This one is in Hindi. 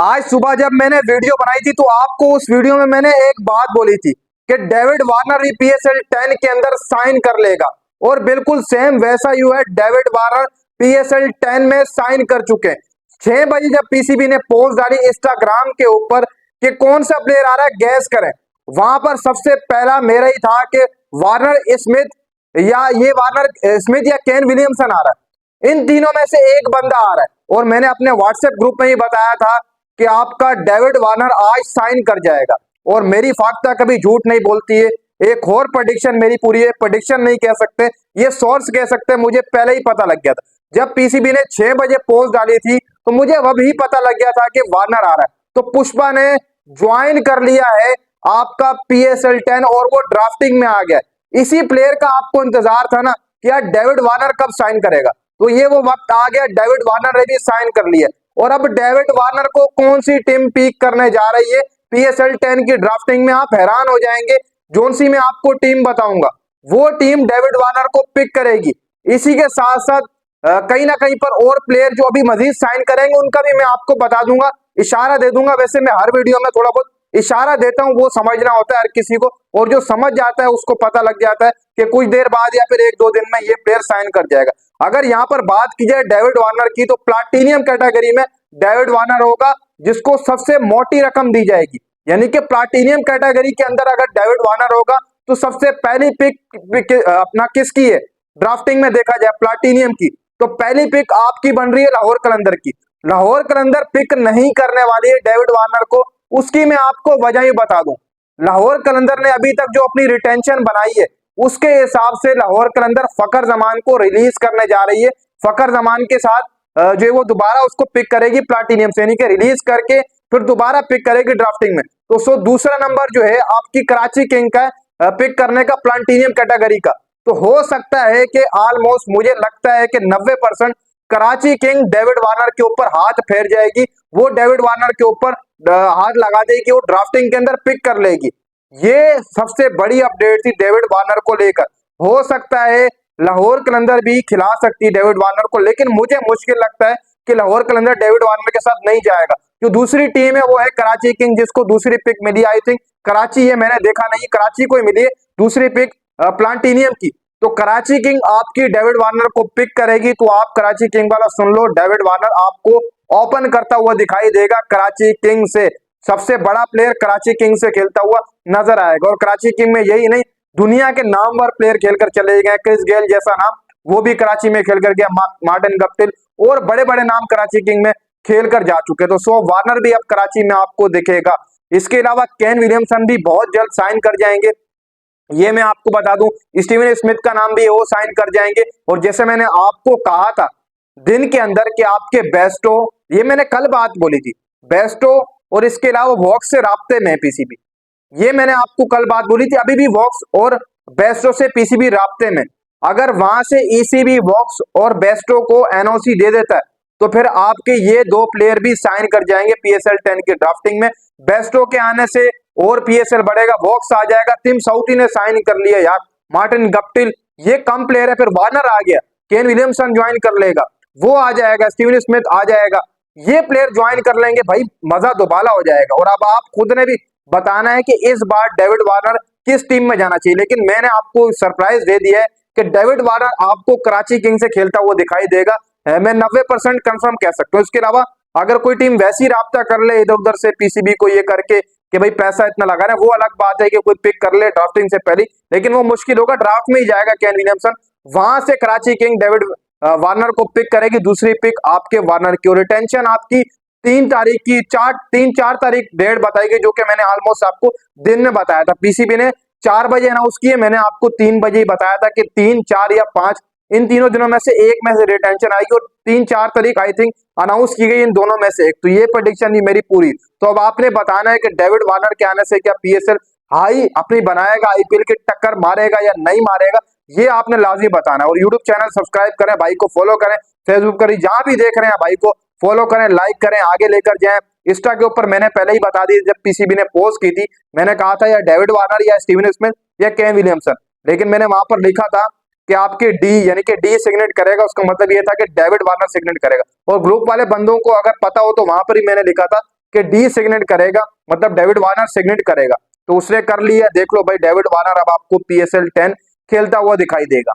आज सुबह जब मैंने वीडियो बनाई थी तो आपको उस वीडियो में मैंने एक बात बोली थी कि डेविड वार्नर भी पीएसएल 10 के अंदर साइन कर लेगा, और बिल्कुल सेम वैसा ही हुआ है। डेविड वार्नर पीएसएल 10 में साइन कर चुके हैं। 6 बजे जब पीसीबी ने पोस्ट डाली इंस्टाग्राम के ऊपर कि कौन सा प्लेयर आ रहा है गैस करें, वहां पर सबसे पहला मेरा ही था कि वार्नर स्मिथ या ये वार्नर स्मिथ या केन विलियमसन आ रहा है। इन तीनों में से एक बंदा आ रहा है, और मैंने अपने व्हाट्सएप ग्रुप में ही बताया था कि आपका डेविड वार्नर आज साइन कर जाएगा, और मेरी फाख्ता कभी झूठ नहीं बोलती है। एक और प्रेडिक्शन मेरी पूरी है, प्रेडिक्शन नहीं कह सकते, ये सोर्स कह सकते हैं। मुझे पहले ही पता लग गया था जब पीसीबी ने 6 बजे पोस्ट डाली थी, तो मुझे वह भी पता लग गया था कि वार्नर आ रहा है। तो पुष्पा ने ज्वाइन कर लिया है आपका पीएसएल 10 और वो ड्राफ्टिंग में आ गया। इसी प्लेयर का आपको इंतजार था ना कि यार डेविड वार्नर कब साइन करेगा, तो ये वो वक्त आ गया। डेविड वार्नर ने भी साइन कर लिया, और अब डेविड वार्नर को कौन सी टीम पिक करने जा रही है पीएसएल 10 की ड्राफ्टिंग में, आप हैरान हो जाएंगे। जोन सी मैं आपको टीम बताऊंगा, वो टीम डेविड वार्नर को पिक करेगी। इसी के साथ साथ कहीं ना कहीं पर और प्लेयर जो अभी मजीद साइन करेंगे उनका भी मैं आपको बता दूंगा, इशारा दे दूंगा। वैसे मैं हर वीडियो में थोड़ा बहुत इशारा देता हूं, वो समझना होता है हर किसी को, और जो समझ जाता है उसको पता लग जाता है कि कुछ देर बाद या फिर 1-2 दिन में ये प्लेयर साइन कर जाएगा। अगर यहाँ पर बात की जाए डेविड वार्नर की, तो प्लाटिनियम कैटेगरी में डेविड वार्नर होगा जिसको सबसे मोटी रकम दी जाएगी। यानी कि प्लाटिनियम कैटेगरी के अंदर अगर डेविड वार्नर होगा तो सबसे पहली पिक अपना किसकी है ड्राफ्टिंग में देखा जाए प्लाटिनियम की, तो पहली पिक आपकी बन रही है लाहौर कलंदर की। लाहौर कलंदर पिक नहीं करने वाली है डेविड वार्नर को, उसकी मैं आपको वजह ही बता दूं। लाहौर कलंदर ने अभी तक जो अपनी रिटेंशन बनाई है उसके हिसाब से लाहौर कलंदर फकर जमान को रिलीज करने जा रही है। फकर जमान के साथ जो है वो दोबारा उसको पिक करेगी प्लाटिनियम से, यानी कि रिलीज करके फिर दोबारा पिक करेगी ड्राफ्टिंग में। तो दूसरा नंबर जो है आपकी कराची किंग का पिक करने का प्लाटिनियम कैटेगरी का। तो हो सकता है कि ऑलमोस्ट मुझे लगता है कि 90% कराची किंग डेविड वार्नर के ऊपर हाथ फेर जाएगी, वो डेविड वार्नर के ऊपर हाथ लगा देगी, वो ड्राफ्टिंग के अंदर पिक कर लेगी। ये सबसे बड़ी अपडेट थी डेविड वार्नर को लेकर। हो सकता है लाहौर कलंदर भी खिला सकती है डेविड वार्नर को, लेकिन मुझे मुश्किल लगता है कि लाहौर कलंदर डेविड वार्नर के साथ नहीं जाएगा। जो दूसरी टीम है वो है कराची किंग, जिसको दूसरी पिक मिली आई थिंक कराची है, मैंने देखा नहीं, कराची को ही मिली है दूसरी पिक प्लाटिनियम की। तो कराची किंग आपकी डेविड वार्नर को पिक करेगी, तो आप कराची किंग वाला सुन लो, डेविड वार्नर आपको ओपन करता हुआ दिखाई देगा कराची किंग से। सबसे बड़ा प्लेयर कराची किंग से खेलता हुआ नजर आएगा, और कराची किंग में यही नहीं दुनिया के नामवर प्लेयर खेलकर चले गए। क्रिस गेल जैसा नाम वो भी कराची में खेल कर गया, मार्टिन गप्टिल और बड़े बड़े नाम कराची किंग में खेल कर जा चुके। तो सो वार्नर भी अब कराची में आपको दिखेगा। इसके अलावा केन विलियमसन भी बहुत जल्द साइन कर जाएंगे, ये मैं आपको बता दूं। स्टीवन स्मिथ का नाम भी वो साइन कर जाएंगे। और जैसे मैंने आपको कहा था दिन के अंदर कि आपके बेस्टो, ये मैंने कल बात बोली थी, बेस्टो और इसके अलावा वॉक्स से राब्ते में पीसीबी, ये मैंने आपको कल बात बोली थी। अभी भी वॉक्स और बेस्टो से पीसीबी राब्ते में, अगर वहां से ईसीबी वॉक्स और बेस्टो को एनओसी दे देता है तो फिर आपके ये दो प्लेयर भी साइन कर जाएंगे पीएसएल 10 की ड्राफ्टिंग में। बेस्टो के आने से और पीएसएल बढ़ेगा, वॉक्स आ जाएगा। टिम साउथी ने साइन कर लिया यार, मार्टिन गप्टिल ये कम प्लेयर है, फिर वार्नर आ गया, केन विलियमसन ज्वाइन कर लेगा, वो आ जाएगा, स्टीवन स्मिथ आ जाएगा, ये प्लेयर ज्वाइन कर लेंगे भाई, मजा दोबाला हो जाएगा। और अब आप खुद ने भी बताना है कि इस बार डेविड वार्नर किस टीम में जाना चाहिए, लेकिन मैंने आपको सरप्राइज दे दिया है कि डेविड वार्नर आपको कराची किंग से खेलता हुआ दिखाई देगा, मैं 90% कंफर्म कह सकता हूँ। इसके अलावा अगर कोई टीम वैसी राब्ता कर ले इधर उधर से पीसीबी को ये करके कि भाई पैसा इतना लगा रहे हैं, वो अलग बात है कि कोई पिक कर ले ड्राफ्टिंग से पहले, लेकिन वो मुश्किल होगा। ड्राफ्ट में ही जाएगा केन विलियमसन, वहां से कराची किंग डेविड वार्नर को पिक करेगी, दूसरी पिक आपके वार्नर की। और रिटेंशन आपकी 3 तारीख की 3-4 तारीख डेट बताई गई, जो कि मैंने ऑलमोस्ट आपको दिन में बताया था। पीसीबी ने 4 बजे अनाउंस किए, मैंने आपको 3 बजे ही बताया था कि 3, 4 या 5 इन तीनों दिनों में से एक में से रिटेंशन आएगी, और 3-4 तारीख आई थिंक अनाउंस की गई इन दोनों में से एक। तो ये प्रेडिक्शन थी मेरी पूरी। तो अब आपने बताना है कि डेविड वार्नर के आने से क्या पीएसएल हाई अपनी बनाएगा, आईपीएल की टक्कर मारेगा या नहीं मारेगा, ये आपने लाजमी बताना है। और यूट्यूब चैनल सब्सक्राइब करें, भाई को फॉलो करें, फेसबुक करें, जहां भी देख रहे हैं भाई को फॉलो करें, लाइक करें, आगे लेकर जाएं। इंस्टा के ऊपर मैंने पहले ही बता दी, जब पीसीबी ने पोस्ट की थी मैंने कहा था या डेविड वार्नर या स्टीवन स्मिथ या केन विलियमसन, लेकिन मैंने वहां पर लिखा था कि आपके डी यानी कि डी सिग्नेट करेगा, उसका मतलब ये था कि डेविड वार्नर सिग्नेट करेगा। और ग्रुप वाले बंदों को अगर पता हो तो वहां पर ही मैंने लिखा था कि डी सिग्नेट करेगा, मतलब डेविड वार्नर सिग्नेट करेगा। तो उसने कर लिया, देख लो भाई डेविड वार्नर अब आपको PSL 10 खेलता हुआ दिखाई देगा।